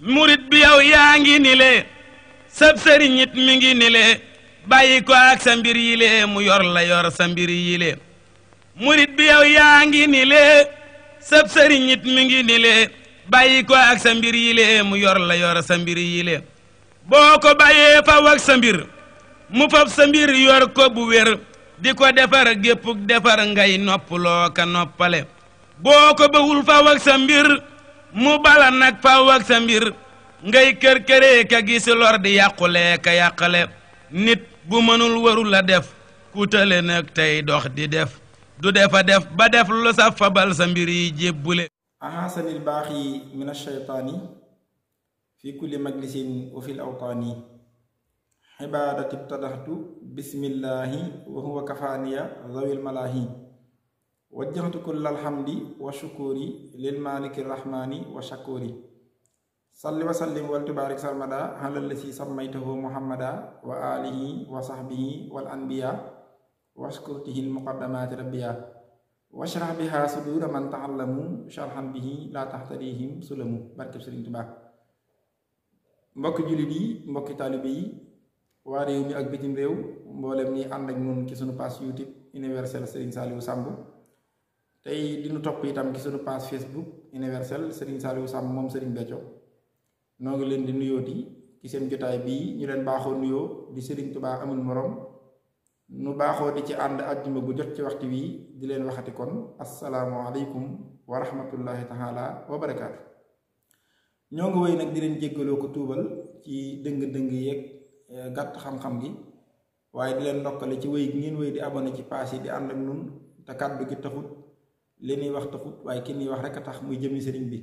murit bi yow yaa ngi ni le sab sëriñ it mi ngi ni le bàyyi ko ak sa mbir yi le mu yor la yor sa mbir yi le murit bi yow yaa ngi ni le sab sëriñ it mi ngi ni le bàyyi ko ak sa mbir yi le mu yor la yor sa mbir yi le boo ko bàyyee faw ak sa mbir mu fab sa mbir yor ko bu wér di ko defar géppuk defar ngay noppaloo ka noppale boo ko bawul faw ak sa mbir mu bala nag faw ak sa mbir ngay kër-këree ka gis lor di yàqule ka yàqale nit bu mënul waru la def ku tële nag tey dox di def du defa def ba def lu sa fabal sa mbir yi jébbule ahasanil baaxi min ashaytaani fi kulli majlisin wa fil awtaani xibaadati ibtadaxtu bismillahi wa huwa kafaaniya zawil malaahi wajjahtu kulla alhamdi wa shukuri lil maliki rahmani wa shakuri salli wa sallim wal tubaarik sarmada halal lasi sammaytahu muhammada wa alihi wa sahbihi wal anbiya waskurtihi almuqaddamati rabbiya washrah biha sudura man taallamu sharhan bihi la tahtadihim sulamu barkeb Sëriñ Tuubaa mbokki jullit yi mbokki taalibe yi waa réew mi ak bitim réew mboolem ñi ànd ak ñun ci sunu page YouTube universel Serigne Saliou Samb tey dinu topp itam ci sunu page Facebook universel Serigne Saliou Samb moom Serigne Béthio noo ngi leen di nuyooti ci seen jotaay bii ñu leen baaxoo nuyoo di Serigne Touba amul morom nu baaxoo di ci ànd àjjuma bu jot ci waxtu wi di leen waxati kon asalaamualeykum wa rahmatullahi taala wa barakaatu. ñoo ngi wéy nag di leen jéggaloo ko tuubal ci dëng-dëng yeeg gàtt xam-xam gi waaye di leen ndokkale ci wéy gi ngeen wéy di abonné ci paas yi di ànd ak nun te kàddu gi taxut li ñuy wax taxut waaye ki ñuy wax rek a tax muy jëmi sëriñ bi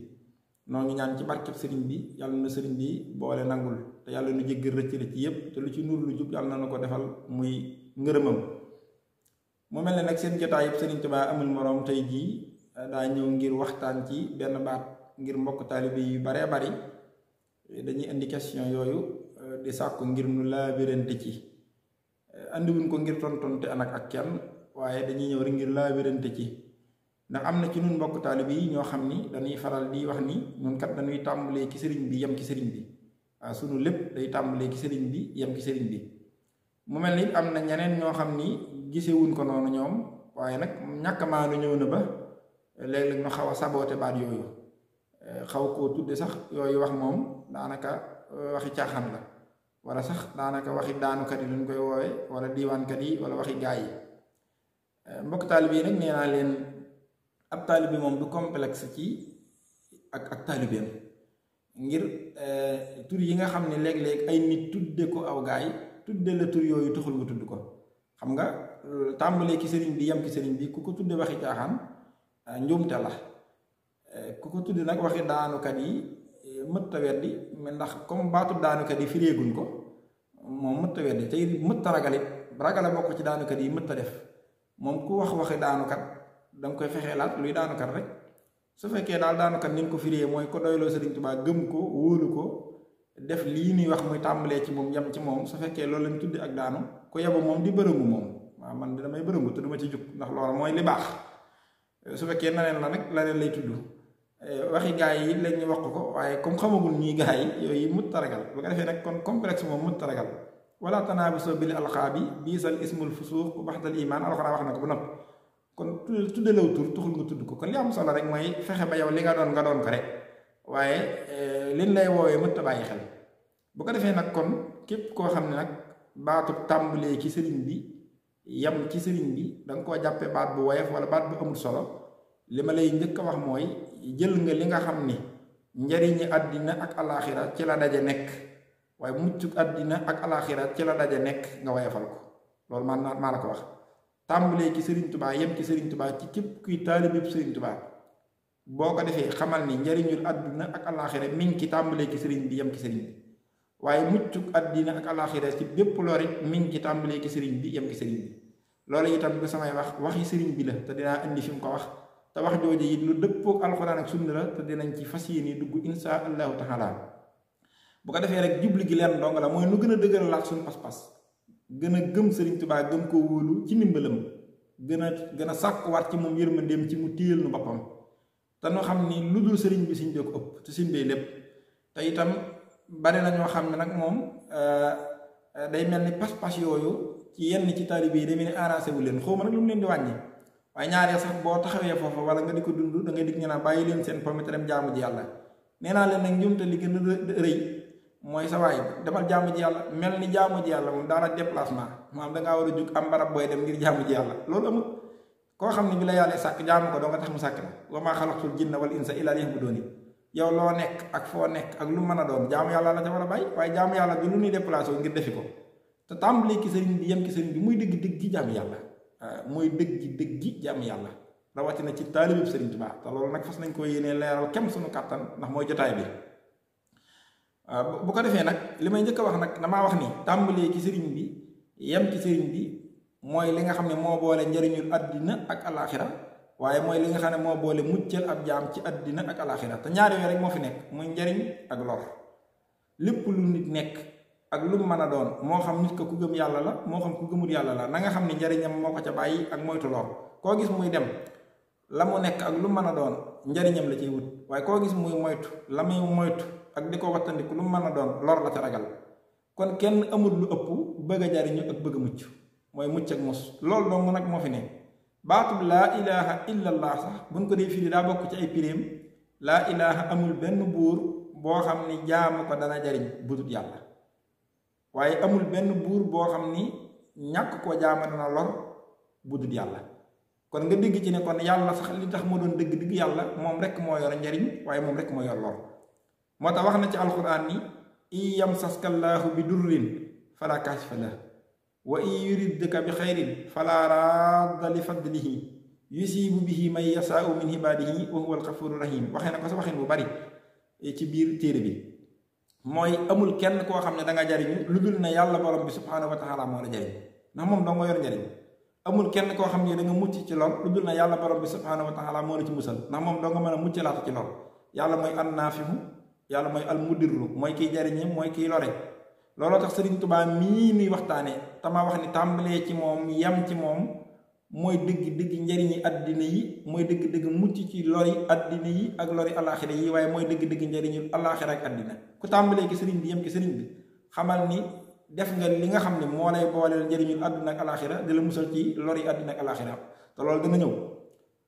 noo ngi ñaan ci barkeb sëriñ bi yàlla na sëriñ bi boole nangul te yàlla nu jéggal rëcc rëcc yépp te lu ci nur lu jub yàlla na nu ko defal muy ngërëmam. mu mel ne nag seen jotaay yëpp Sëriñ Tuubaa amul moroom tey jii daa ñëw ngir waxtaan ci benn baat ngir mbokk taalibe yu baree bari dañuy indi question yooyu di sàkku ngir nu laabirante ci andiwuñ ko ngir tontonte anak ak kenn waaye dañuy ñëw rek ngir laabirante ci ndax am na ci nun mbokk taalibe yi ñoo xam ni dañuy faral di wax ni ñun kat dañuy tàmbalee ci sëriñ bi yem ci sëriñ bi waaw sunu lépp day tàmbalee ci sëriñ bi yem ci sëriñ bi mu mel ni am na ñeneen ñoo xam ni gisewuñ ko noonu ñoom waaye nag ñàkk maanu ñëw na ba léeg-léeg ñu xaw a saboote baat yooyu xaw koo tudde sax yooyu wax moom daanaka waxi caaxaan la wala sax daanaka waxi daanukat yi lañ koy woowe wala diiwaankat yi wala waxi gaay yi mbokk taalibe yi nag nee naa leen ab taalibe moom du complexe ci ak taalibeem ngir tur yi nga xam ne léeg-léeg ay nit tudde ko aw gaay tudde la tur yooyu taxul nga tudd ko xam nga tàmbalee ci sëriñ bi yem ci sëriñ bi ku ko tudde waxi caaxaan njuumte la ku ko tudde nag waxi daanukat yi mëtta weddi ndax comme baatu daanukat yi firéeguñ ko moom mëtta weddi tey mëtta ragalit ragala bokk ci daanukat yi mëtta def moom ku wax waxi daanukat danga koy fexee laat luy daanukat rek su fekkee daal daanukat ni nga ko firee mooy ko doyloo Sëriñ Tuubaa gëm ko wóolu ko def lii ñuy wax muy tàmbalee ci moom yem ci moom su fekkee loolu lañ tuddi ak daanu ko yebu moom di bërëngu moom waaw man di damay bërëngu te duma ci jug ndax loolu mooy li baax su fekkee naneen la nag laneen lay tudd waxi gaay yi lañ ñu wax ko waaye comme xamagul ñuy gaay yi yooyu mut taragal bu ko defee nag kon complexe moom mut taragal wala tanaabiso bil alqaabi biisal ismul fusuuq baxdal iman alxuraan wax na ko ba noppi kon tudde law tur tuxul nga tudd ko kon li am solo rek mooy fexe ba yow li nga doon ko rek waaye liñ lay woowee mënta bàyyi xel bu ko defee nag kon képp koo xam ne nag baatu tàmbalee ci sëriñ bi yem ci sëriñ bi da nga koo jàppee baat bu woyof wala baat bu amul solo li ma lay njëkk a wax mooy jël nga li nga xam ni njariñi àddina ak alaaxira ci la daje nekk waaye muccuk àddina ak alaaxira ci la daje nekk nga woyofal ko loolu maa la ko wax tàmbalee ci sëriñ Tuubaa yem ci sëriñ Tuubaa ci képp kuy taalibib sëriñ Tuubaa boo ko defee xamal ni njariñul àdduna ak alaaxira mi ngi ci tàmbalee ci sëriñ bi yem ci sëriñ bi waaye muccuk àddina ak alaaxira ci bépp lorit mi ngi ci tàmbalee ci sëriñ bi yem ci sëriñ bi loolu itam du samay wax waxi sëriñ bi la te dinaa indi fi mu ko wax te wax jooju it lu dëppook alxuraan ak sunna la te dinañ ci fas yéene dugg insha allahu taala bu ko defee rek jubli gi leen dong la mooy nu gën a dëgëralaat suñu pas-pas gën a gëm sëriñ Tuubaa gëm koo wóolu ci ndimbalam gën a sàkkuwaat ci moom yërmandeem ci mu téyel nu boppam te noo xam ni lu dul sëriñ bi siñ bee ko ëpp te siñ bee lépp te itam bari na ñoo xam ne nag moom day mel ni pas-pas yooyu ci yenn ci taalibe yi day mel ni arrangé wu leen xawma nag lu mu leen di wàññi waaye ñaaree sax boo taxawee foofa wala nga di ko dund da ngay dig ñu naan bàyyi leen seen pomme te dem jaamu ji yàlla. nee naa leen nag njumte li gën a rëy mooy sa waay demal jaamu ji yàlla mel ni jaamu ji yàlla moom daana déplacement maanaam dangaa war a jug am barab booy dem ngir jaamu ji yàlla loolu amul. koo xam ne bi la yàlla sàkk jaamu ko doo nga tax mu sàkk la wa maa xalaqtul jinna wal insa illa liya'buduun yow loo nekk ak foo nekk ak lu mën a doon jaamu yàlla la ca war a bàyyi waaye jaamu yàlla bi lu ñuy déplacé wu ngir defi ko te tàmbali ki sëriñ bi yem ki sëriñ bi muy dëgg dëgg gi jaamu yàlla muy dëgg gi jaamu yàlla rawatina ci taalibib sëriñ Tuubaa te loolu nag fas nañ ko yéenee leeral kem suñu kàttan ndax mooy jotaay bi bu ko defee nag li may njëkk a wax nag damaa wax ni tàmbalee ki sëriñ bi yem ci sëriñ bi mooy li nga xam ne moo boole njëriñul àddina ak alaxira waaye mooy li nga xam ne moo boole muccal ab jaam ci àddina ak alaxira te ñaar yooyu rek moo fi nekk muy njëriñ ak lor lépp lu nit nekk ak lu mu mën a doon moo xam nit ko ku gëm yàlla la moo xam ku gëmul yàlla la na nga xam ne njëriñam moo ko ca bàyyi ak moytu lor koo gis muy dem la mu nekk ak lu mu mën a doon njëriñam la ciy wut waaye koo gis muy moytu la muy moytu ak di ko wattandiku lu mu mën a doon lor la ca ragal kon kenn amul lu ëpp bëgg a jariñu ak bëgg a mucc mooy mucc ak mos loolu dong nag moo fi ne baatub laa ilaha illallah sax buñ ko dee firi daa bokk ci ay piréem laa ilaha amul benn buur boo xam ni jaamu ko dana jariñ budut yàlla waaye amul benn buur boo xam ni ñàkk koo jaama dana lor budut yàlla kon nga dégg ci ne kon yàlla sax li tax moo doon dëgg-dëgg yàlla moom rek moo yor njariñ waaye moom rek moo yor lor moo tax wax na ci alquran ni in yamsaska llaahu bi durrin fala kaashifa lahu wa in yuridka bi xayrin fala radda li fadlihi yusibu bihi man yasaau min ibaadihi wa huwa alxafuru rahim waxee na ko sa waxin bu bari ci biir téere bi mooy amul kenn koo xam ne da nga jariñu lu dul ne yàlla borom bi subhaanahu wa taala moo la jariñ ndax moom doo nga yor njariñ amul kenn koo xam ne da nga mucc ci lor lu dul ne yàlla borom bi subhaanahu wa taala moo la ci musal ndax moom doo nga mën a mucc laata ci lor yàlla mooy annaafihu yàlla mooy almudirru mooy kiy jariñe mooy kiy lore looloo tax Sëriñ Tuubaa mii nuy waxtaane tama wax ni tàmbalee ci moom yam ci moom mooy dëgg-dëgg njariñi addina yi mooy dëgg-dëgg mucc ci lori addina yi ak lori alaxira yi waaye mooy dëgg-dëgg njariñu alaxira ak addina ku tàmbalee ki sëriñ bi yem ki sëriñ bi xamal ni def nga li nga xam ne moo lay booleel njariñu adduna ak alaxira di la musal ci lori addina ak alaxira te loolu dana ñëw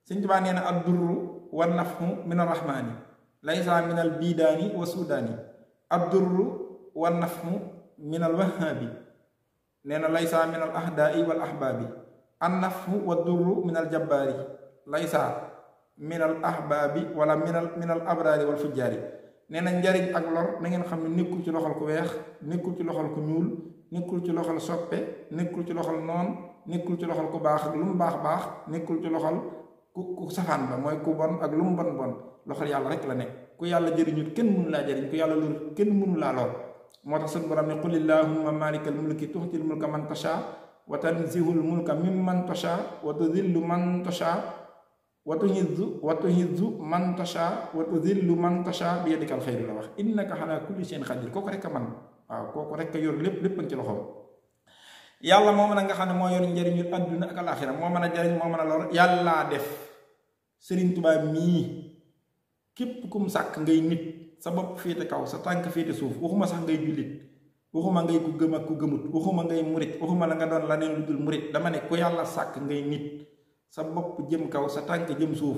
Sëriñ Tuubaa nee na addurru wa nafhu min arrahmaani laysa min al bidaani wa sudaani addurru wa nafhu min al wahaabi nee na laysa min al ahdaai wal ahbaabi an nafhu wa durru min al jabbaari laysa min al ahbaabi wala min al abraari wal fujjaari nee na njariñ ak lor na ngeen xam ne nekkul ci loxol ku weex nekkul ci loxol ku ñuul nekkul ci loxol soppe nekkul ci loxol noon nekkul ci loxol ku baax ak lu mu baax baax nekkul ci loxol ku safaan ba mooy ku bon ak lu mu bon bon loxol yàlla rek la nekk ku yàlla jëriñut kenn mënu laa jëriñ ku yàlla lor kenn mënu laa lor moo tax suñu borom ne qul illahumma malikal mulki tuxtil mulka man tasha wa tanzihul mulka mimman tasha wa tudillu man tasha wa tuhizzu man tasha wa tudillu man tasha bi yadikal xayru la wax innaka ala kulli shay'in qadir kooku rek a man waaw kooku rek a yor lépp ci loxoom yàlla moo mën a nga xam ne moo yor njëriñu adduna ak alaxira moo mën a jëriñ moo mën a lor yàllaa def Sëriñ Tuubaa mii képp kum sàkk ngay nit sa bopp féete kaw sa tànk féete suuf waxuma sax ngay jullit waxuma ngay ku gëm ak ku gëmut waxuma ngay murit waxuma la nga doon la neen lu dul murit dama ne ku yàlla sàkk ngay nit sa bopp jëm kaw sa tànk jëm suuf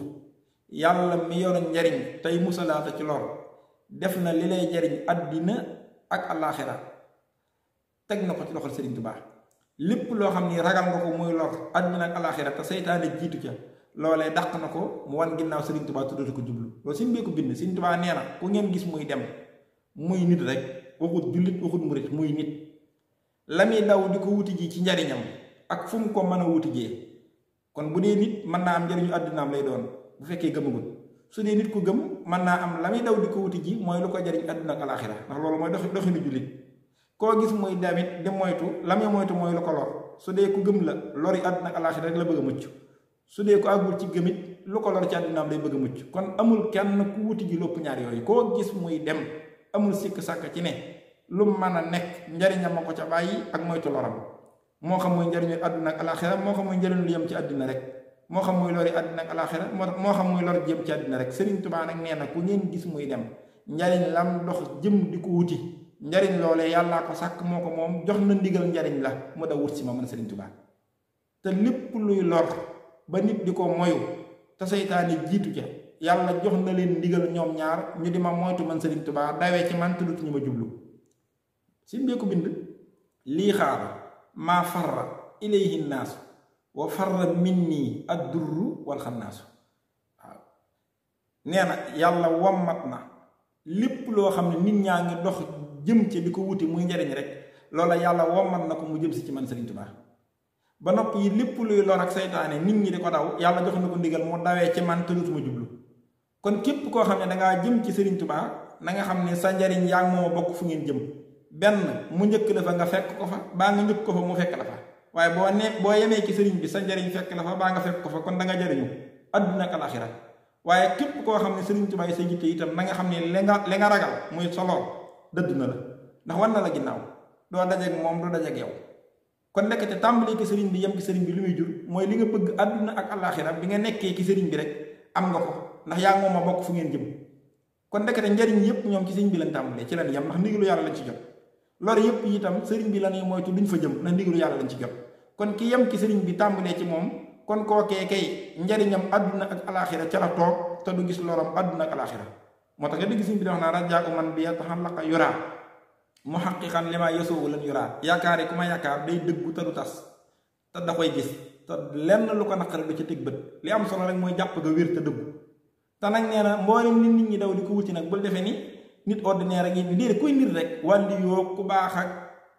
yàlla mi yor njariñ tey musalaata ci lor def na li lay jariñ àddina ak alaaxira teg na ko ci loxol Sëriñ Tuubaa lépp loo xam ni ragal nga ko muy lor àddina ak alaaxira te seytaane jiitu ca loolee dàq na ko mu wan ginnaaw Sëriñ Tuubaa tuddatu ko jublu loolu Sëriñ bee ko bind Sëriñ Tuubaa nee na ku ngeen gis muy dem muy nit rek waxut jullit waxut murit muy nit la muy daw di ko wuti ji ci njariñam ak fu mu ko mën a wuti jee kon bu dee nit mën naa am njariñu àddinaam lay doon bu fekkee gëmagut su dee nit ku gëm mën naa am la muy daw di ko wuti ji mooy lu ko jariñ àddina ak alaaxira ndax loolu mooy doxinu jullit koo gis muy damit di moytu la muy moytu mooy lu ko lor su dee ku gëm la lori àddina ak alaaxira rek la bëgg a mucc su dee ko àggul ci gëmit lu ko lor ci àddinaam day bëgg a mucc kon amul kenn ku wuti ji lopp ñaar yooyu koo gis muy dem amul sikk sàkk ci ne lu mën a nekk njariñam ma ko ca bàyyi ak moytu loram moo xam muy njariñu àdduna ak alaxira moo xam muy njariñ lu yem ci àddina rek moo xam muy lori àddina ak alaxira moo xam muy lor jëm ci àddina rek Sëriñ Tuubaa nag nee na ku ngeen gis muy dem njariñ lam dox jëm di ko wuti njariñ loolee yàllaa ko sàkk moo ko moom jox na ndigal njariñ la mu da wut si ma man Sëriñ Tuubaa te lépp luy lor ba nit di ko moyu te seytaane jiitu ca yàlla jox na leen ndigal ñoom ñaar ñu di ma moytu man Sëriñ Tuubaa dawee ci man te dut ñu ma jublu si mbee ko bind lii xaara maa farra ilayhi naasu wa farra minni ad-durru wal xannaasu waaw nee na yàlla wammat na lépp loo xam ne nit ñaa ngi dox jëm ci di ko wuti muy njariñ rek loola yàlla wammat na ko mu jëm si ci man Sëriñ Tuubaa ba noppi yi lépp luy lor ak saytaane nit ñi di ko daw yàlla jox na ko ndigal mu dawee ci man te dutuma jublu kon képp koo xam ne dangaa jëm ci Sëriñ Tuubaa na nga xam ne sa njariñ yaa ngi mooma bokk fu ngeen jëm benn mu njëkk la fa nga fekk ko fa baa nga njëkk ko fa mu fekk la fa waaye boo yemee ci sëriñ bi sa njariñ fekk la fa baa nga fekk ko fa kon da nga jariñu àdduna ak alaxira waaye képp koo xam ne Sëriñ Tuubaa yi sa jitte itam na nga xam ne li nga ragal muy solo dëdd na la ndax war na la ginnaaw doo dajeeg moom doo dajeeg yow kon nekkate tàmbalee ki sëriñ bi yem ki sëriñ bi lu muy jur mooy li nga bëgg àdduna ak alaxira bi nga nekkee ki sëriñ bi rek am nga ko ndax yaa ngi moom a bokk fu ngeen jëm kon nekkate njariñ yépp ñoom ci sëriñ bi lañ tàmbalee ci lañ yem ndax ndigalu yàlla lañ ci jot lor yépp itam sëriñ bi lañuy moytu duñ fa jëm ndax ndigalu yàlla lañ ci jot kon ki yem ci sëriñ bi tàmbalee ci moom kon kookee kay njariñam àdduna ak alaxira ca la toog te du gis loram àdduna ak alaxira moo tax nga dégg sëriñ bi di wax naa rajaa man bi yataxallaqa yuraa muhaqqiqan li ma yasoowu lan yuraa yaakaar ku ma yaakaar day dëggu te du tas te da koy gis te lenn lu ko naqari du ci teg bët li am solo rek mooy jàpp ga wér te dëggu te nag nee na mboolem nit ñi daw di ko wuti nag bul defee ni nit ordinaire ak yi déedéet kuy nit rek wàlli yoo ku baax ak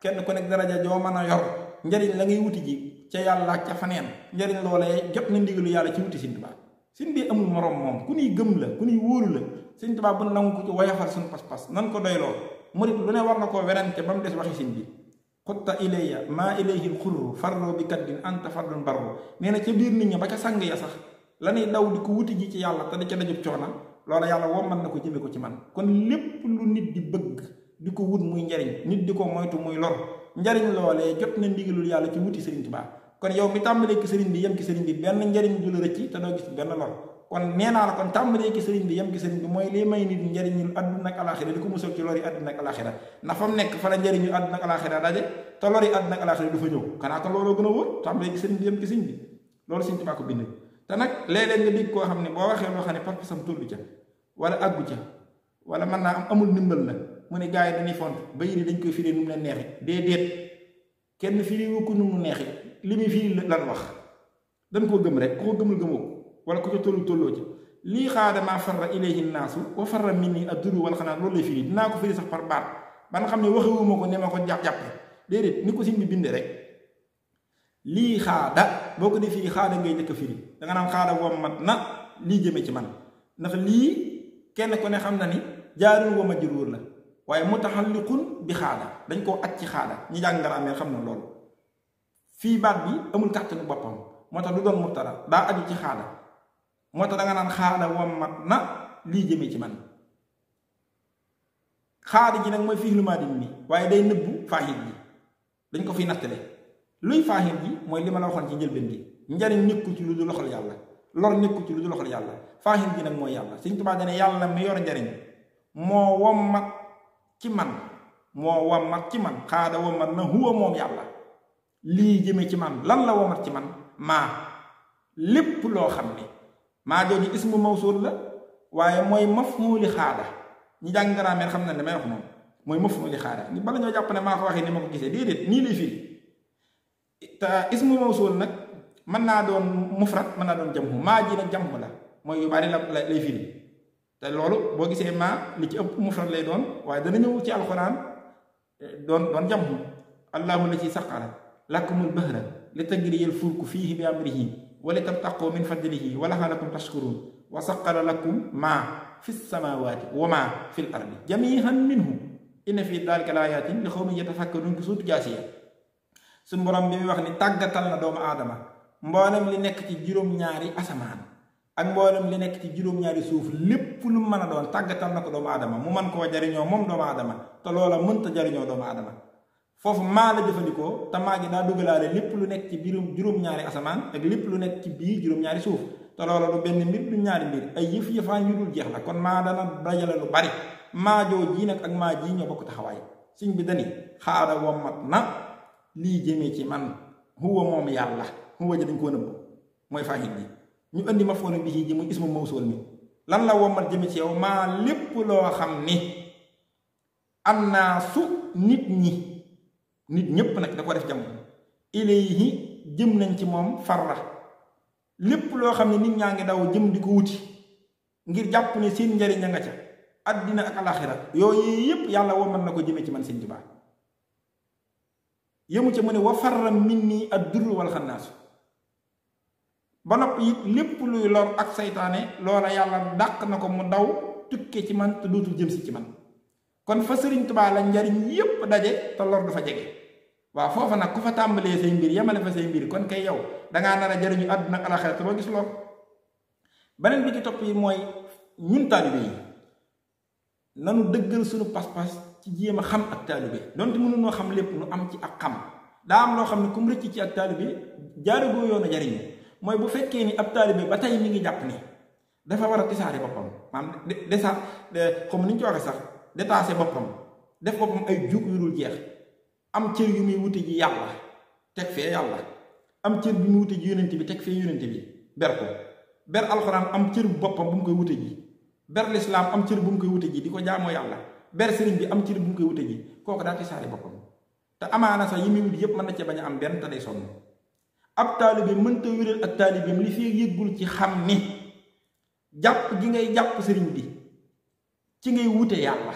kenn ku nekk daraja joo mën a yor njariñ la ngay wuti ji ca yàlla ak ca faneen njariñ loolee jot na ndigalu yàlla ci wuti Sëriñ Tuubaa Sëriñ bi amul morom moom ku nuy gëm la ku nuy wóoru la Sëriñ Tuubaa bu nangu ko ci woyofal suñu pas-pas nan ko doyloo murit lu ne war na koo werante ba mu des waxi sëriñ bi xutta ilayya maa ilayhi xurru farro bi kaddin anta fardun barru nee na ca biir nit ñi ba ca sang ya sax la ñuy daw di ko wuti ji ci yàlla te di ca dajub coona loola yàlla wommat na ko jëme ko ci man kon lépp lu nit di bëgg di ko wut muy njariñ nit di ko moytu muy lor njariñ loolee jot na ndigalul yàlla ci wuti Sëriñ Tuubaa kon yow mi tàmbalee ki sëriñ bi yem ki sëriñ bi benn njariñ du la rëcc te doo gis benn lor kon nee naa la kon tàmbalee ki sëriñ bi yem ki sëriñ bi mooy li may nit njariñul àdduna ak alaxira di ko musal ci lori àdduna ak alaxira ndax fa mu nekk fa la njariñul àdduna ak alaxira daje te lori àdduna ak alaxira du fa ñëw xanaa kon looloo gën a wóor tàmbalee ki sëriñ bi yem ki sëriñ bi loolu Sëriñ Tuubaa ko bind te nag léeg-léeg nga dégg koo xam ne boo waxee loo xam ne pas-pasam tullu ca wala àggu ca wala mën naa am amul ndimbal la mu ne gars yi dañuy font ba yéri dañ koy firi nu mu leen neexee déedéet kenn firi wu ko nu mu neexee li muy firi lan wax dañ koo gëm rek ku ko gëmul gëmoo ko wala ku ko tollu tolloo ci lii xaada maa farra ilayhi naasu wa farra minni ad-durru wal xanaa loolu lay firi dinaa ko firi sax par baat ba nga xam ne waxewuma ko ne ma ko jàppe déedéet ni ko Sëriñ bi bindee rek lii xaada boo ko dee firi xaada ngay jëkk a firi danga naan xaada wommat na lii jëme ci man ndax lii kenn ku ne xam na ni jaarul wa majruur la waaye mutaxalliqun bi xaada dañ koo aj ci xaada ñi jàng grammaire xam na loolu fii baat bi amul kàttanu boppam moo tax du doon mubtada daa aju ci xaada moo tax danga naan xaada wommat na lii jëme ci man xaada ji nag mooy fi'lu maadi mi waaye day nëbbu faahil ji dañ ko fiy nattale luy faahil ji mooy li ma la waxoon ci njëlbeen gi njariñ nekkul ci lu dul loxol yàlla lor nekkul ci lu dul loxol yàlla faahil ji nag mooy yàlla Sëriñ Tuubaa dane yàlla mi yor njariñ moo wommat ci man xaada wommat na huwa moom yàlla lii jëme ci man lan la wommat ci man maa lépp loo xam ne maa jooju ismu mawsuul la waaye mooy maf'uuli xaada ñi jàng grammaire xam na ne may wax moom mooy maf'uuli xaada ni bala ñoo jàpp ne maa ko waxee ni ma ko gisee déedéet nii lay firi te ismu mawsuul nag mën naa doon mufrad mën naa doon jamhu maa ji nag jamhu la mooy yu bari la lay firi te loolu boo gisee maa li ci ëpp mufrad lay doon waaye dana ñëw ci alxuraan doon jamhu allahu la ci saqara lakumul bahra li tajriyal fulku fiihi bi amrihi wa li tabtaqu min fadlihi wa la'allakum tashkurun wa saqara lakum maa fi samawati wa maa fil ardi jami'an minhu inna fi dhalika laayatin li qawmin yatafakkarun ki suutu jaasiya suñu borom bi muy wax ni tàggatal na doomu aadama mboolem li nekk ci juróom-ñaari asamaan ak mboolem li nekk ci juróom-ñaari suuf lépp lu mën a doon tàggatal na ko doomu aadama mu mën koo jariñoo moom doomu aadama te loola mënta jariñoo doomu aadama foofu maa la jëfandikoo te maa gi daa dugalaale lépp lu nekk ci biirum juróom-ñaari asamaan ak lépp lu nekk ci biir juróom-ñaari suuf te loola du benn mbir du ñaari mbir ay yëf-yëfaan yu dul jeex la kon maa dana dajale lu bari maajoo ji nag ak maa ji ñoo bokk taxawaay sëñ bi dani xaada wommat na lii jëmee ci man huwa moom yàlla huwa ji dañ koo nëbb mooy faahil bi ñu andi ma foona bi ji muy ismu mawsuul mi lan la wommat jëmee ci yow maa lépp loo xam ni annaasu nit ñépp nag da ko def jamono ilayhi jëm nañ ci moom farra lépp loo xam ne nit ñaa ngi daw jëm di ko wuti ngir jàpp ne seen njariñ a nga ca addina ak alaxira yooyu yépp yàlla wommat na ko jëmee ci man Sëñ Tuubaa yëmu ca mu ne wa farra minni ad-durru wal xannaasu ba noppi it lépp luy lor ak saytaane loola yàlla dàq na ko mu daw tukke ci man te dootul jëm si ci man kon fa Sëriñ Tuubaa la njariñ yépp daje te lor du fa jege waaw foofa nag ku fa tàmbalee say mbir yemale fa say mbir kon kay yow dangaa nar a jariñu àdduna ak alaxira te doo gis lor beneen bi ci topp yi mooy ñun taalibe yi nanu dëggal suñu pas-pas ci jéem a xam ak taalibe donte mënunoo xam lépp nu am ci ak xam daa am loo xam ne kum rëcc ci ak taalibe jaarugoo yoon a jariñu mooy bu fekkee ni ab taalibe ba tey mi ngi jàpp ni dafa war a tisaare boppam maanaam comme ni ñu ci waxee sax détaché boppam def boppam ay jug yu dul jeex am cër yu muy wute ji yàlla teg fee yàlla am cër bi muy wute ji yonent bi teg fee yonent bi ber ko ber alxuraan am cër bu boppam bu mu koy wute ji ber lislaam am cër bu mu koy wute ji di ko jaamoo yàlla ber sëriñ bi am cër bu mu koy wute ji kooku daa tisaare boppam te amaana sax yi muy wut yépp mën na ca bañ a am benn te day sonn ab taalibe mënta wéral ak taalibeem li fi yëggul ci xam ni jàpp gi ngay jàpp sëriñ bi ci ngay wute yàlla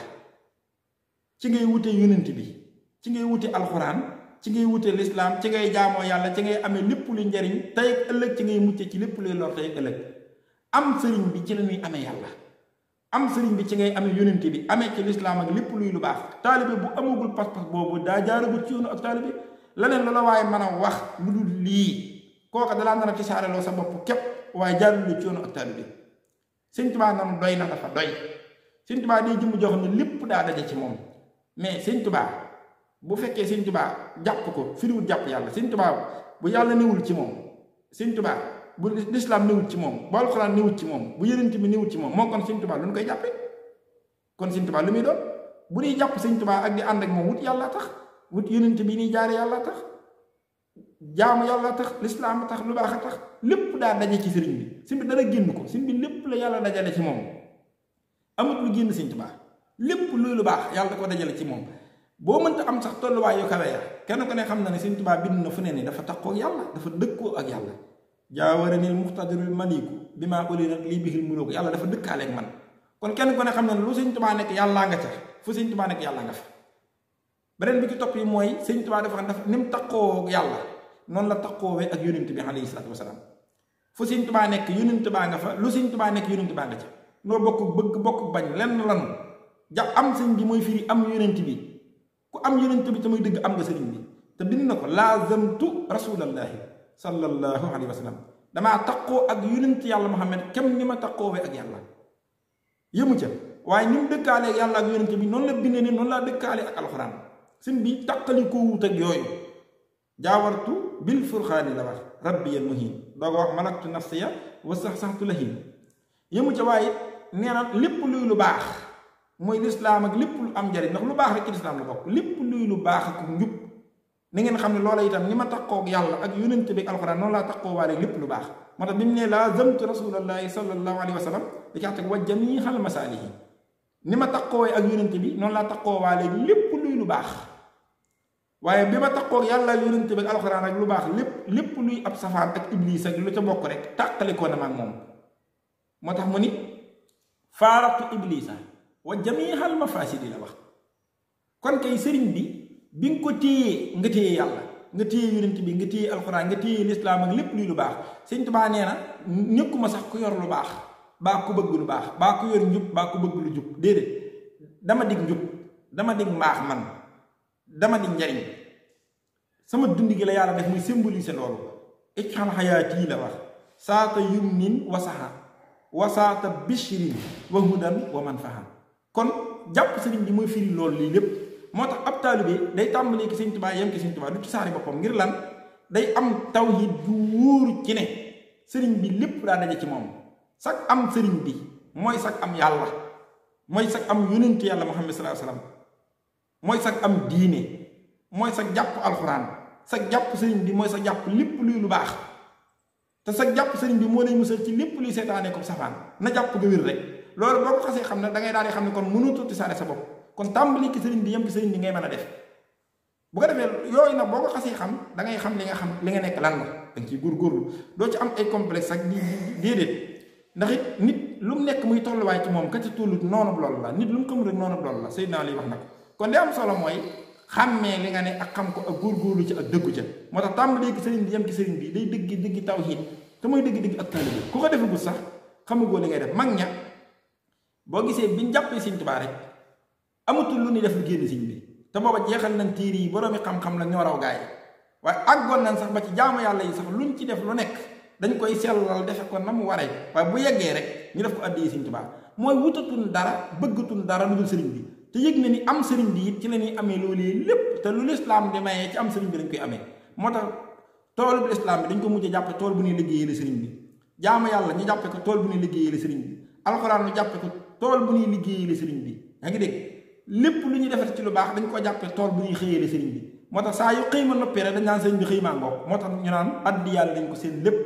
ci ngay wute yonent bi ci ngay wute alxuraan ci ngay wute lislaam ci ngay jaamoo yàlla ci ngay amee lépp lu njariñ tey ak ëllëg ci ngay mucce ci lépp luy lor tey ak ëllëg am sëriñ bi ci la ñuy amee yàlla am sëriñ bi ci ngay amee yonent bi amee ci lislaam ak lépp luy lu baax taalibe bu amagul pas-pas boobu daa jaaragul ci yoonu ak taalibe leneen loola waaye mën a wax lu dul lii kooka dalaa nar a tisaareloo sa bopp képp waaye jaarul ci yoonu ak taalibe Sëñ Tuubaa noonu doy na dafa doy Sëñ Tuubaa day jëmm joo xam ne lépp daa daje ci moom mais Sëñ Tuubaa bu fekkee Sëñ Tuubaa jàpp ko firiwul jàpp yàlla Sëñ Tuubaa bu yàlla newul ci moom Sëñ Tuubaa bu lislaam newul ci moom bu alxuraan newul ci moom bu yonent bi newul ci moom moo kon Sëñ Tuubaa lu ñu koy jàppee kon Sëñ Tuubaa lu muy doon bu ñuy jàpp Sëñ Tuubaa ak di ànd ak moom wut yàlla tax wut yonent bi ni jaare yàlla tax jaamu yàlla tax lislaam tax lu baax a tax lépp daa daje ci sëriñ bi sëriñ bi dara génn ko sëriñ bi lépp la yàlla dajale ci moom amut lu génn Sëñ Tuubaa lépp luy lu baax yàlla da ko dajale ci moom boo mënta am sax tolluwaay yu kawe ya kenn ko ne xam na ne Sëñ Tuubaa bind na fu ne ni dafa takkoo ak yàlla dafa dëkkoo ak yàlla jaawaranil muxtadirul maliku bi maa uli nag lii bixil mulooku yàlla dafa dëkkaale ak man kon kenn ko ne xam na ne lu Sëñ Tuubaa nekk yàllaa nga ca fu Sëñ Tuubaa nekk yàlla nga fa beneen bi ci topp yi mooy Sëñ Tuubaa dafa ni mu takkoo ak yàlla noonu la takkoowee ak yonent bi alayhi salaatu wasalaam fu Sëñ Tuubaa nekk yonent baa nga fa lu Sëñ Tuubaa nekk yonent baa nga ca noo bokk bëgg bokk bañ lenn lanu ja am sëñ bi mooy firi am yonent bi ku am yonent bi te muy dëgg am nga sëriñ bi te bind na ko laazamtu rasulallahi sallallahu alayhi wa sallam damaa takkoo ak yonent yàlla Muhammad kem ni ma takkoowee ak yàlla yëmu ca waaye ni mu dëkkaale ak yàlla ak yonent bi noonu la bindee ni noonu laa dëkkaale ak alxuraan sëñ bi takkali koo wut ak yooyu jaawartu bil furxaani la wax rabbiyal muhin doo ko wax malaktu nafsiya wa saxsaxtu lahin yëmu ca waaye nee na lépp luy lu baax mooy lislaam ak lépp lu am njariñ ndax lu baax rek ci lislaam la bokk lépp luy lu baax ak njub ni ngeen xam ne loola itam ni ma takkoo ak yàlla ak yonent bi ak alxuraan noonu laa takkoo waale lépp lu baax moo tax bi mu ne laa zamtu rasulallahi sallallahu alayhi wa sallam di cax teg wa jamiixal masaalihi ni ma takkoowee ak yonent bi noonu laa takkoo waale lépp luy lu baax waaye bi ma takkoo ak yàlla yonent bi ak alxuraan ak lu baax lépp luy ab safaan ak iblis ak lu ca bokk rek tàqalikoo na ma ak moom moo tax mu ni faaraqtu iblisa wa jamiixal mafaasidi la wax kon kay sëriñ bi nga ko téyee nga téye yàlla nga téye yonent bi nga téye alxuraan nga téye lislaam ak lépp luy lu baax Sëñ Tuubaa nee na nekkuma sax ku yor lu baax baa ku bëgg lu baax baa ku yor njub baa ku bëgg lu jub déedéet dama dig njub dama dig mbaax man dama dig njariñ sama dund gi la yàlla def muy symboliser loolu ijxal xayaati la wax saata yumnin wasaxa wasaata bishrin wa hudan wa manfaha kon jàpp sëriñ bi mooy firi loolu lii lépp moo tax ab taalibe day tàmbalee ki Sëñ Tuubaa yem ki Sëñ Tuubaa du ci saari boppam ngir lan day am tawhid ju wóoru ci ne sëriñ bi lépp daa daje ci moom sax am sëriñ bi mooy sax am yàlla mooy sag am yonent yàlla Muhammad sallallahu alayhi wasallam mooy sag am diine mooy sag jàpp alxuraan sag jàpp sëriñ bi mooy sa jàpp lépp luy lu baax te sag jàpp sëriñ bi moo lay musal ci lépp luy seetaane ko safaan na jàpp nga wér rek loolu boo ko xasee xam ne da ngay daal di xam ne kon mënoo tuuti saare sa bopp kon tàmbali ki sëriñ bi yem ci sëriñ bi ngay mën a def bu ko defee yooyu nag boo ko xasee xam da ngay xam li nga nekk lan la da nga ciy góorgóorlu doo ci am ay complexe ak di déedéet ndax it nit lu mu nekk muy tolluwaay ci moom ka ci tullut noonu loolu la nit lu mu xamul rek noonu loolu la Seydina Ali wax na ko kon li am solo mooy xàmmee li nga ne ak xam ko ak góorgóorlu ci ak dëggu ca moo tax tàmbalee ki sëriñ bi yem ci sëriñ bi day dëggi tawhiid te mooy dëgg ak taalibe ku ko defagul sax xamagoo li ngay def mag ña boo gisee biñ jàppee Sëriñ Tuubaa rek amatul lu ñuy def lu génn sëriñ bi te booba jeexal nañ téere yi boroomi xam-xam la ñoo raw gaay waaye àggoon nañ sax ba ci jaamu yàlla yi sax luñ ci def lu nekk dañ koy sellal defe ko na mu waree waaye bu yeggee rek ñu def ko addiyee Sëriñ Tuubaa mooy wutatun dara bëggatun dara lu dul sëriñ bi te yëg na ni am sëriñ bi it ci la ñuy amee loolu lépp te lu lislaam di mayee ci am sëriñ bi dañ koy amee moo tax toolu bu lislaam bi dañ ko mujj jàppe tool bu ñuy liggéeyee la sëriñ bi jaamu yàlla ñu jàppe ko tool bu ñuy liggéeyee la sëriñ bi alxuraan ñu jàppe ko tool bu ñuy liggéeyee la sëriñ bi yaa ngi dégg lépp lu ñuy defar ci lu baax dañ ko jàppe tool bu ñuy xëyee la sëriñ bi moo tax saa yu xëy ma noppee rek dañ naan sëriñ bi xëy maa ngoog moo tax ñu naan addi yàlla dañ ko seen lépp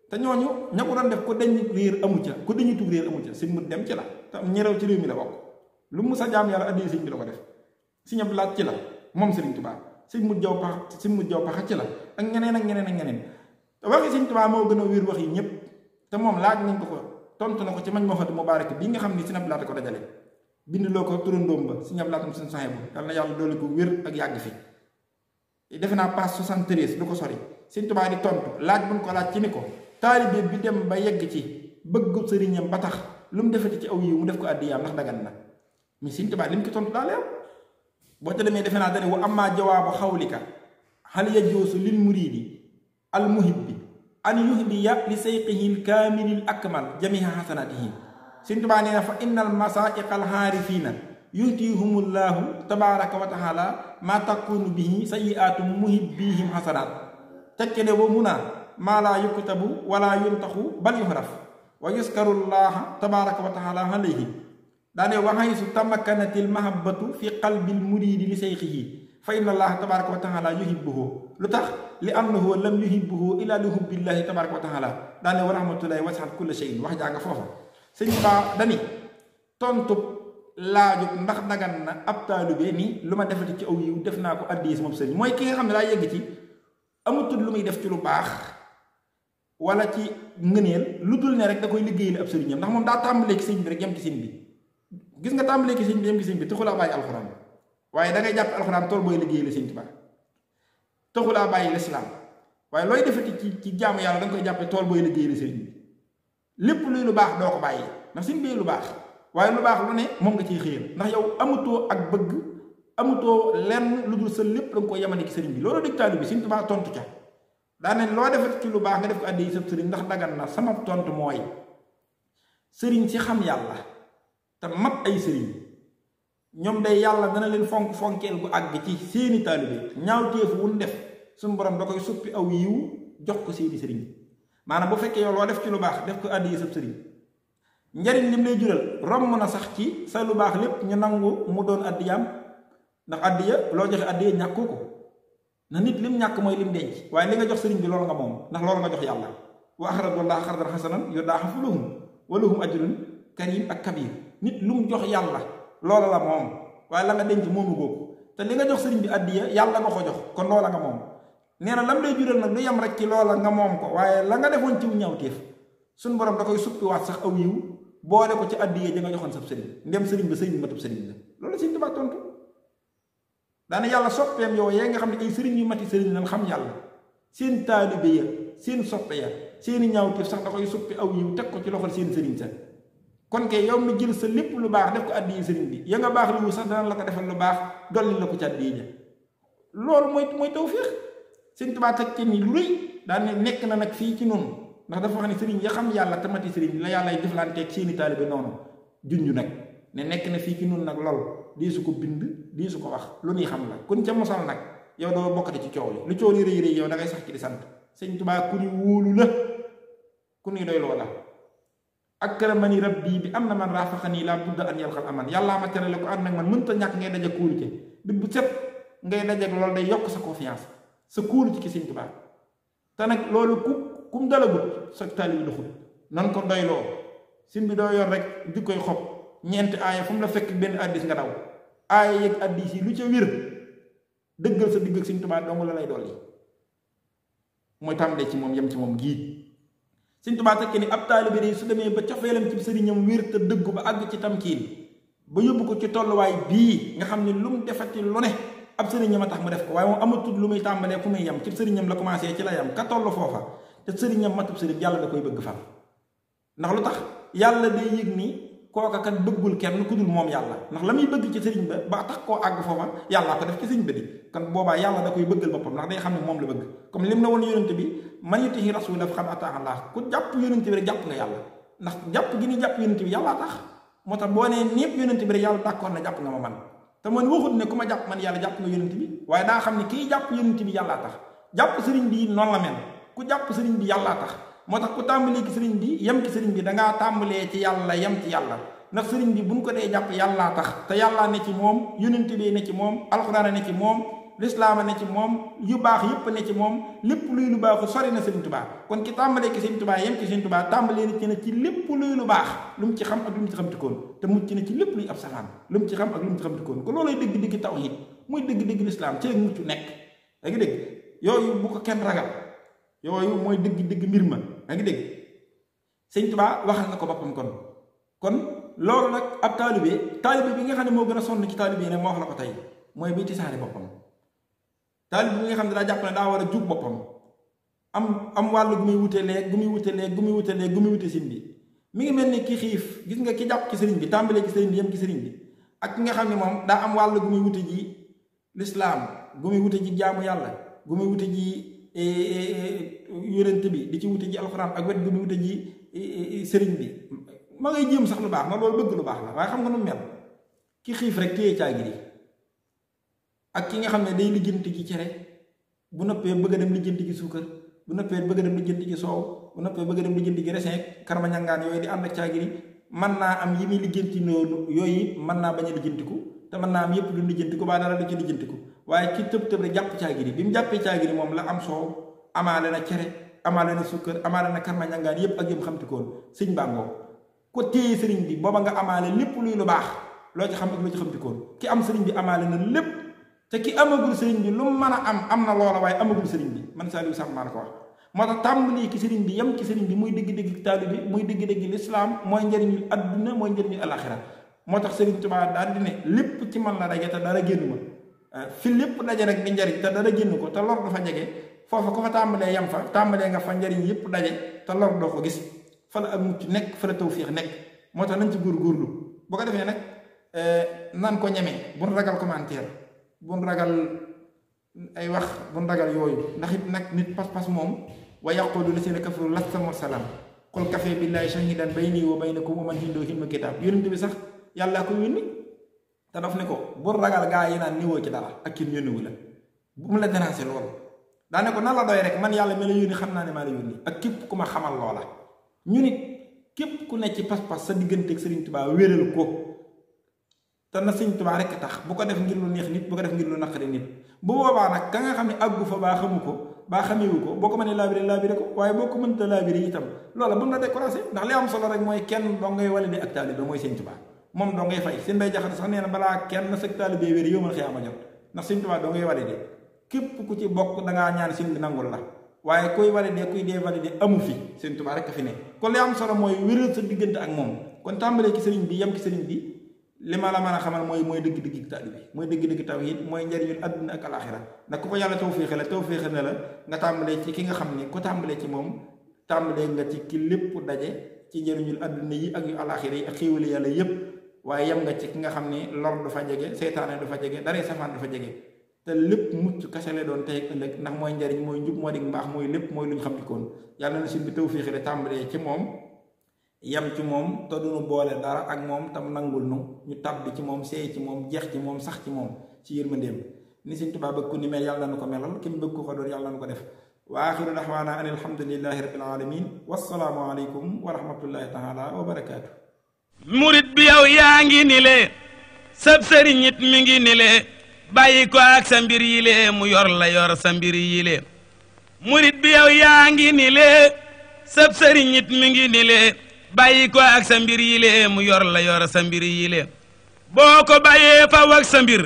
te ñooñu ña ko doon def ko dañu réer amu ca ku dañu tug réer amu ca sëñ mu dem ci la te ñerew ci réew mi la bokk lu mu sa jaam yàlla addi sëriñ bi la ko def si ñëpp laaj ci la moom Sëriñ Tuubaa sëñ mu jaw paxa ci la ak ñeneen ak ñeneen ak ñeneen waxi Sëriñ Tuubaa moo gën a wér wax yi ñëpp te moom laaj nañ ko tontu na ko ci mañ moo xati mubaarak bi nga xam ni si ñëpp laata ko dajale bind loo ko turandoom ba si ñëpp laatam suñu saxee bu yàlla na yàlla doole ko wér ak yàgg fi defe naa page 73 du ko sori Sëriñ Tuubaa di tontu laaj buñ ko laaj ci ni ko taalibe bi dem ba yegg ci bëgg sëriñam ba tax lu mu defati ci aw yiw mu def ko addiyaam ndax dagan na mais Sëriñ Tuubaa li mu ko tontu daa leew boo ca demee defe naa dane wa amma jawaabu xawlika hal yajuusu lil muridi al muhibbi an yuhdiya li sayqihi l kaamilil akmal jamiha xasanatihi Sëriñ Tuubaa nee na fa innal masaa'iqa al haarifiina yuhtihumullahu tabaraka wa taala maa takunu bihi sayyi'aatu muhibbihim xasanaat tekke ne wa muna maa laa yuktabu wala yuntaxu bal yuhraf wa yuskaru llaha tabaraka wa taala alayhi daane waxay su tamakkanatil mahabbatu fi qalbil muridi li sayxihi fa inna allaha tabaraka wa taala yuhibbuhu lu tax li annahu lam yuhibbuhu illa li hubbillahi tabaraka wa taala daane wa rahmatullahi wasi'at kulla shay'in wax jaa nga foofa sëñ Ba dani tontu laajut ndax dagan na ab taalibe ni lu ma defati ci aw yiw def naa ko addiis moom sëriñ mooy ki nga xam ne daa yegg ci amatul lu muy def ci lu baax wala ci ngëneel lu dul ne rek da koy liggéeyal ab sëriñam ndax moom daa tàmbalee ci sëñ bi rek yem ci sëñ bi gis nga tàmbalee ki sëñ bi yem ki sëñ bi taxulaa bàyyi alxuraan waaye da ngay jàpp alxuraan tool booy liggéey la sëñ Tuubaa taxulaa bàyyi lislaam waaye looy defati ci jaamu yàlla da nga koy jàppe tool booy liggéey la sëriñ bi lépp luy lu baax doo ko bàyyi ndax sëñ bi lu baax waaye lu baax lu ne moom nga ciy xëyal ndax yow amutoo ak bëgg amutoo lenn lu dul sa lépp da nga ko yemane ki sëriñ bi loolu dëgg taalibe bi sëñ Tuubaa tontu ca daane loo defati ci lu baax nga def ko addi sab sëriñ ndax dagan na sama tontu mooy sëriñ si xam yàlla te mat ay sëriñ ñoom day yàlla dana leen fonkeel gu àgg ci seeni taalibe ñaawteefu wun def suñu borom da koy suppi aw yiw jox ko seeni sëriñ maanaam bu fekkee yow loo def ci lu baax def ko addiya sab sëriñ njariñ lim lay jural romb na sax ci sa lu baax lépp ñu nangu mu doon addiyaam ndax addiya loo joxe addiya ñàkkoo ko na nit lim ñàkk mooy lim denc waaye li nga jox sëriñ bi loolu nga moom ndax loolu nga jox yàlla wa axradullaha xardan xasanan yudaa'ifu lahum wa lahum ajrun karim ak kabir nit lu mu jox yàlla loola la moom waaye la nga denc moomu googu te li nga jox sëriñ bi addiya yàlla nga ko jox kon loola nga moom nee na lam lay jural nag lu yem rek ci loola nga moom ko waaye la nga defoon ci ñaawteef suñ borom da koy suppiwaat sax aw yiw boole ko ci addiya ja nga joxoon sab sëriñ ndem sëriñ ba sëriñ matub sëriñ la loolu Sëriñ Tuubaa tontu daane yàlla soppeem yow yee nga xam ne ay sëriñ yu mati sëriñ lan xam yàlla seen taalibe ya seen soppe ya seeni ñaawteef sax da koy suppi aw yiw teg ko ci loxol seen sëriñ sa kon kay yow mi jël sa lépp lu baax def ko addiya sëriñ bi ya nga baax lu sax dana la ko defal lu baax dolli la ko ci addiya ja loolu mooy tawfiix Sëriñ Tuubaa teg ci ni lu rëy daan ne nekk na nag fii ci noonu ndax dafa wax ne sëriñ ya xam yàlla tamati sëriñ la yàlla ay jëflanteeg seeni taalibe noonu junj nag ne nekk na fii ci noonu nag lool di su ko bind di su ko wax lu ñuy xam la kun ca mosal nag yow doo bokkati ci coow li lu coow li rëy rëy yow da ngay sax ci di sant Sëriñ Tuubaa ku ñu wóolu la ku ñuy doy loo la akramani rabbi bi am na man raafaxanii laa budda an yalqal aman yàllaa ma terale ko ànd nag man mënta ñàkk ngay daje kóolute bi bu set ngay dajeeg loolu day yokk sa confiance sa kóolu ci ki Sëñ Tuubaa te nag loolu kum dalagut sa taalibe doxul nan ko doyloo sin bi doo yor rek di koy xob ñeenti aaya fu mu la fekk benn addis nga daw aaya yeeg addis yi lu ca wér dëggal sa digg ak Sëñ Tuubaa dong la lay dolli mooy tàmbalee ci moom yem ci moom gii Sëñ Tuubaa tekki ni ab taalibe yi su demee ba cofeelam ci sëriñam wér te dëggu ba àgg ci tamkiin ba yóbbu ko ci tolluwaay bii nga xam ne lu mu defati lu ne ab sëriñam a tax mu def ko waaye moom amatul lu muy tàmbalee fu muy yem ci sëriñam la commencé ci la yem ka toll foofa te sëriñam matub sëriñ yàlla da koy bëgg far ndax lu tax yàlla day yëg ni kooka kat bëggul kenn ku dul moom yàlla ndax la muy bëgg ci sëriñ ba tax koo àgg foofa yàllaa ko def ci sëriñ ba di kon boobaa yàlla da koy bëggal boppam ndax day xam ne moom la bëgg comme lim na woon yonente bi man yutihi rasula faqad ataa Allah ku jàpp yonente bi rek jàpp nga yàlla ndax jàpp gi ni jàpp yonente bi yàllaa tax moo tax boo nee népp yonente bi rek yàlla d'accord na jàpp nga ma man te man waxut ne ku ma jàpp man yàlla jàpp nga yonente bi waaye daa xam ne kii jàpp yonente bi yàllaa tax jàpp sëriñ bi noonu la mel ku jàpp sëriñ bi yàllaa tax moo tax ku tàmbalee ci sëriñ bi yem ci sëriñ bi dangaa tàmbalee ci yàlla yem ci yàlla ndax sëriñ bi buñ ko dee jàpp yàllaa tax te yàllaa ne ci moom yonente bi ne ci moom alxuraan ne ci moom lislaama ne ci moom yu baax yépp ne ci moom lépp luy lu baaxu sori na Sëriñ Tuubaa kon ki tàmbalee ki Sëriñ Tuubaa yem ci Sëriñ Tuubaa tàmbalee na ci ne ci lépp luy lu baax lu mu ci xam ak lu mu ci xamtikoon te mucc na ci lépp luy ab safaan lu mu ci xam ak lu mu ci xamtikoon ko loolay dëgg-dëgg tawhiid muy dëgg-dëgg lislaam ci la mucc nekk da ngi dégg yooyu bu ko kenn ragal yooyu mooy dëgg-dëgg mbir ma da ngi dégg Sëriñ Tuubaa waxal na ko boppam kon loolu nag ab taalibe bi nga xam ne moo gën a sonn ci taalibe yi nag moo wax la ko tey mooy bi tisaare boppam taalibe bi nga xam ne daa jàpp ne daa war a jug boppam am wàllu gu muy wute leeg gu muy wute sin bi mi ngi mel ni ki xiif gis nga ki jàpp ci sëriñ bi tàmbalee ci sëriñ bi yem ci sëriñ bi ak ki nga xam ne moom daa am wàllu gu muy wute ji lislaam gu muy wute ji jaamu yàlla gu muy wute ji yonent bi di ci wute ji alxuraan ak wet gu muy wute ji sëriñ bi ma ngay jéem sax lu baax ma loolu bëgg lu baax la waaye xam nga nu mel ki xiif rek téye caagi di ak ki nga xam ne day lijjanti ci cere bu noppee bëgg a dem lijjanti ci suukar bu noppee bëgg a dem lijjanti ci soow bu noppee bëgg a dem lijjanti ci resin karma ñangaan yooyu di ànd ak caagi di mën naa am yi muy lijjanti noonu yooyu mën naa bañ a lijjantiku te mën naa am yépp du lijjantiku baa dara du ci lijjantiku waaye ki tëb rek jàpp caagi di bi mu jàppee caagi di moom la am soow amaale na cere amaale na suukar amaale na karma ñangaan yépp ak yëm xamtikoon sëñ bàngoo ko téye sëriñ bi booba nga amaale lépp luy lu baax loo ci xam ak loo ci xamtikoon ki am sëriñ bi amaale na lépp te ki amagul sëriñ bi lu mu mën a am na loola waaye amagul sëriñ bi man Saliou Samb maa la ko wax moo tax tàmbali ki sëriñ bi yem ci sëriñ bi muy dëgg-dëgg taalibe bi muy dëgg-dëgg lislaam mooy njëriñu adduna mooy njëriñu alaxira moo tax sëriñ Tuubaa daal di ne lépp ci man la daje te dara génn ma fi lépp daje rek di njëriñ te dara génn ko te lor dafa jege foofa ko fa tàmbalee yem fa tàmbalee nga fa njëriñ yépp daje te lor doo ko gis fa la ak mucc nekk fa la tawfiix nekk moo tax nañ ci góorgóorlu boo ko defee nag nan ko ñemee buñ ragal commentaire buñ ragal ay wax buñ ragal yooyu ndax it nag nit pas-pas moom wa yaqulu lasina kafaru lasta mursalan qul kafaa billaahi shahiidan bayni wa baynakum wa man indahu ilmul kitaab yonent bi sax yàllaa ko yónni te daf ne ko buñ ragal gaa yi naan niwoo ci dara ak kin yónniwu la bu mu la déranger loolu daa ne ko nan la doy rek man yàlla mi la yónni xam naa ne maa la yónni ak képp ku ma xamal loola ñu nit képp ku ne ci pas-pas sa digganteeg Sëriñ Tuubaa wéral ko te na Sëriñ Tuubaa rek tax bu ko def ngir lu neex nit bu ko def ngir lu naqari nit bu boobaa nag ka nga xam ne àggu fa baa xamu ko baa xamewu ko boo ko mënee laabire ko waaye boo ko mënta laabire itam loola bu mu la découragé ndax li am solo rek mooy kenn doo ngay walide ak taalibe mooy Sëriñ Tuubaa moom doo ngay fay seen bay jaxate sax nee na balaa kenn sa taalibe wér yow man xiyaama jot ndax Sëriñ Tuubaa doo ngay walide képp ku ci bokk dangaa ñaan sëriñ bi nangul la waaye kuy validé kuy dee validé amu fi Sëriñ Tuubaa rek a fi ne kon li am solo mooy wéral sa diggante ak moom kon tàmbalee ci sëriñ bi yem ci sëriñ bi li ma la mën a xamal mooy dëgg-dëgg taalibe bi mooy dëgg-dëgg tawhiid mooy njariñul àdduna ak alaxira ndax ku ko yàlla tawféexe na la nga tàmbalee ci ki nga xam ne ku tàmbalee ci moom tàmbalee nga ci ki lépp daje ci njariñul àdduna yi ak yu alaxira yi ak xéewale yàlla yépp waaye yem nga ci ki nga xam ne lor du fa jege seytaane du fa jege daree safaan du fa jege te lépp mucc kase la doon tey ëllëg ndax mooy njariñ mooy njub moo di mbaax mooy lépp mooy lu ñu xam ci koon yàlla na suñ bi tawféex de tàmbalee ci moom yem ci moom te duñu boole dara ak moom tam nangul nu ñu tàbbi ci moom seey ci moom jeex ci moom sax ci moom ci yërmandeem ni Sëriñ Tuubaa bëgg ku ni mel yàlla na ko melal ki mu bëgg ko doon yàlla na ko def wa axiru daxwaana an alhamdulillahi rabbil alamin wassalaamu aleykum wa rahmatullahi taala wa barakaatu. murit bi yow yaa ngi ni le sab sëriñ it mi ngi ni le bàyyi ko ak sa mbir yi le mu yor la yor sa mbir yi le murit bi yow yaa ngi ni le sab sëriñ it mi ngi ni le bàyyi ko ak sa mbir yi le mu yor la yor sa mbir yi le boo ko bàyyee faw ak sa mbir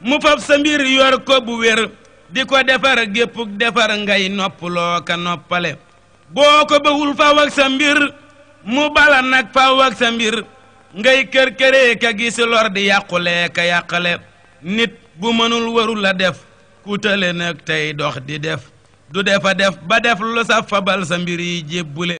mu fab sa mbir yor ko bu wér di ko defar géppuk defar ngay noppaloo ka noppale boo ko bawul faw ak sa mbir mu bala nag faw ak sa mbir ngay kër-këree ka gisi lor di yàqule ka yàqale nit bu mënul warul la def kutale nag tey dox di def du defa def ba def lu sa fabal sa mbir yi jébbule